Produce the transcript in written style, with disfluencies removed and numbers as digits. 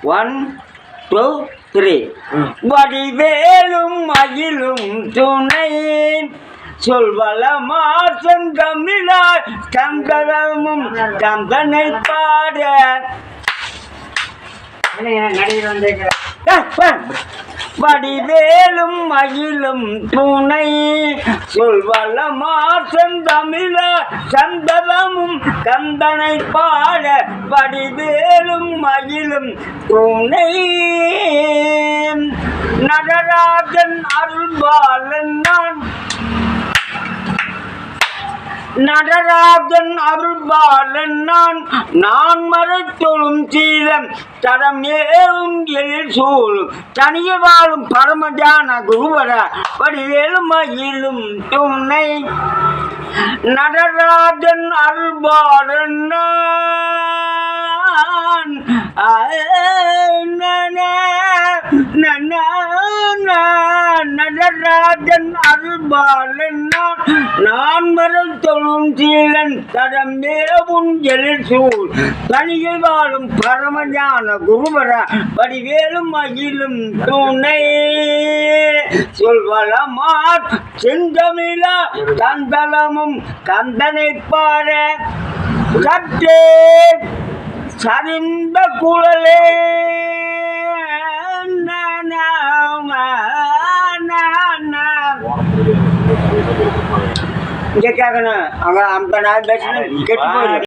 1 2 3 வடிவேலும் மயிலும் துணை சொல்வளமா செந்தமிழாய் கந்தரமும் கந்தனை பாட வடிவேலும் மயிலும் துணை சொல்வளமா செந்தமிழாய் சந்தனமும் கந்தனை பாட வடிவேலும் மயிலும் துணை நடராஜன் அருள்பாலன் நடராஜன் அருள்பாலன் நான் மறைத்தொழும் சீலம் தடம் ஏறும் எழில் சூழும் தனிய வாழும் பரமஜான குருவர வடிவேலும் மயிலும் துணை நடராஜன் அருள்பாலன் நடராஜன் அருள்பாலன் நான் மறைத்தொழும் சீலன் தடம் மேவும் எழில் சூழ் தனியில் வாழும் பரமஞான குருவர வடிவேலும் மயிலும் துணை சொல்வளமா செந்தமிழ கந்தளமும் கந்தனை பாட சற்றே சரிந்த குழலே இங்கே கேட்கணும் அவங்க 50 நாள் பேசணும் கெட்டு போயிடும்.